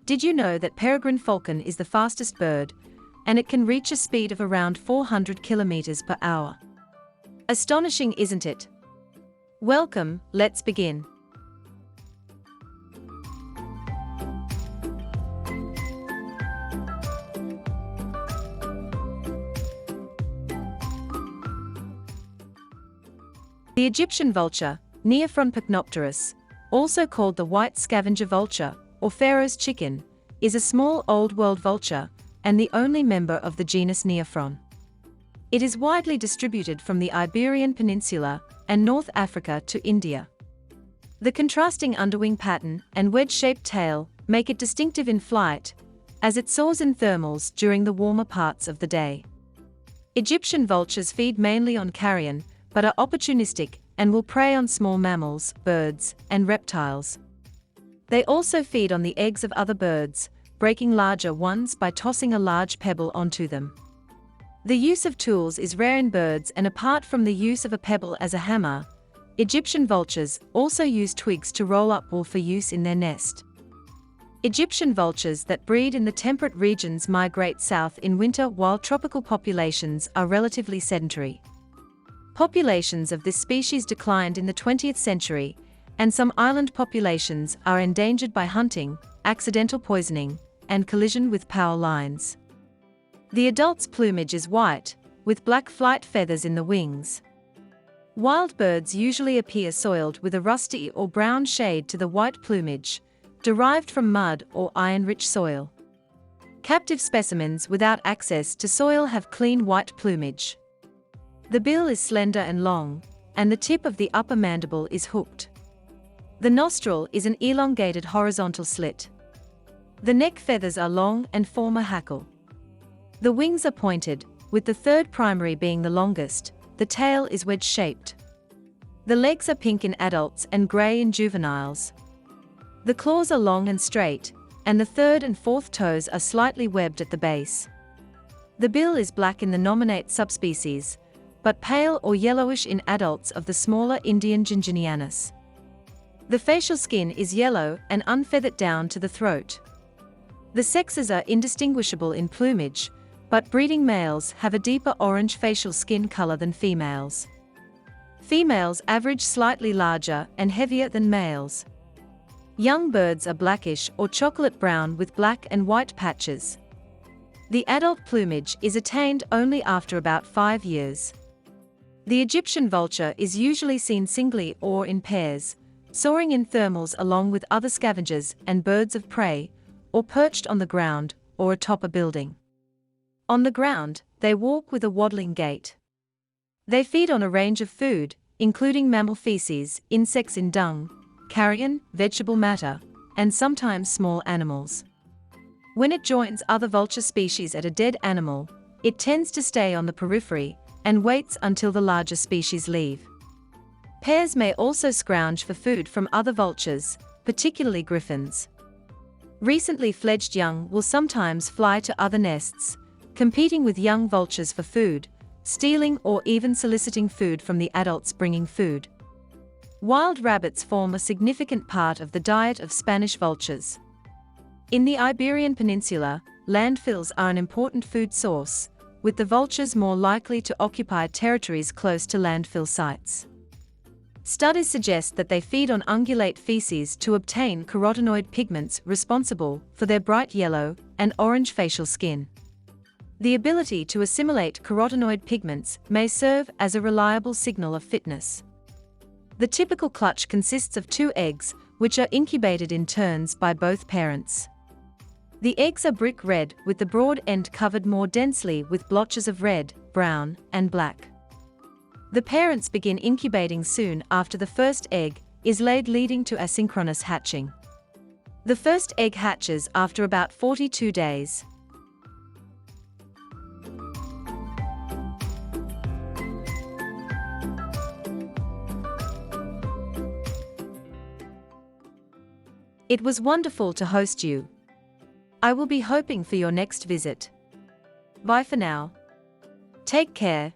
Did you know that peregrine falcon is the fastest bird, and it can reach a speed of around 400 kilometers per hour? Astonishing, isn't it? Welcome, let's begin. The Egyptian vulture, Neophron percnopterus, also called the white scavenger vulture, or pharaoh's chicken, is a small old-world vulture, and the only member of the genus Neophron. It is widely distributed from the Iberian Peninsula and North Africa to India. The contrasting underwing pattern and wedge-shaped tail make it distinctive in flight, as it soars in thermals during the warmer parts of the day. Egyptian vultures feed mainly on carrion, but are opportunistic and will prey on small mammals, birds, and reptiles. They also feed on the eggs of other birds, breaking larger ones by tossing a large pebble onto them. The use of tools is rare in birds, and apart from the use of a pebble as a hammer, Egyptian vultures also use twigs to roll up wool for use in their nest. Egyptian vultures that breed in the temperate regions migrate south in winter, while tropical populations are relatively sedentary. Populations of this species declined in the 20th century, and some island populations are endangered by hunting, accidental poisoning, and collision with power lines. The adult's plumage is white, with black flight feathers in the wings. Wild birds usually appear soiled with a rusty or brown shade to the white plumage, derived from mud or iron-rich soil. Captive specimens without access to soil have clean white plumage. The bill is slender and long, and the tip of the upper mandible is hooked. The nostril is an elongated horizontal slit. The neck feathers are long and form a hackle. The wings are pointed, with the third primary being the longest. The tail is wedge-shaped. The legs are pink in adults and gray in juveniles. The claws are long and straight, and the third and fourth toes are slightly webbed at the base. The bill is black in the nominate subspecies, but pale or yellowish in adults of the smaller Indian genus. The facial skin is yellow and unfeathered down to the throat. The sexes are indistinguishable in plumage, but breeding males have a deeper orange facial skin color than females. Females average slightly larger and heavier than males. Young birds are blackish or chocolate brown with black and white patches. The adult plumage is attained only after about 5 years. The Egyptian vulture is usually seen singly or in pairs, soaring in thermals along with other scavengers and birds of prey, or perched on the ground or atop a building. On the ground, they walk with a waddling gait. They feed on a range of food, including mammal feces, insects in dung, carrion, vegetable matter, and sometimes small animals. When it joins other vulture species at a dead animal, it tends to stay on the periphery and waits until the larger species leave. Pairs may also scrounge for food from other vultures, particularly griffins. Recently fledged young will sometimes fly to other nests, competing with young vultures for food, stealing or even soliciting food from the adults bringing food. Wild rabbits form a significant part of the diet of Spanish vultures. In the Iberian Peninsula, landfills are an important food source, with the vultures more likely to occupy territories close to landfill sites. Studies suggest that they feed on ungulate feces to obtain carotenoid pigments responsible for their bright yellow and orange facial skin. The ability to assimilate carotenoid pigments may serve as a reliable signal of fitness. The typical clutch consists of 2 eggs, which are incubated in turns by both parents. The eggs are brick red, with the broad end covered more densely with blotches of red, brown, and black. The parents begin incubating soon after the first egg is laid, leading to asynchronous hatching. The first egg hatches after about 42 days. It was wonderful to host you. I will be hoping for your next visit. Bye for now. Take care.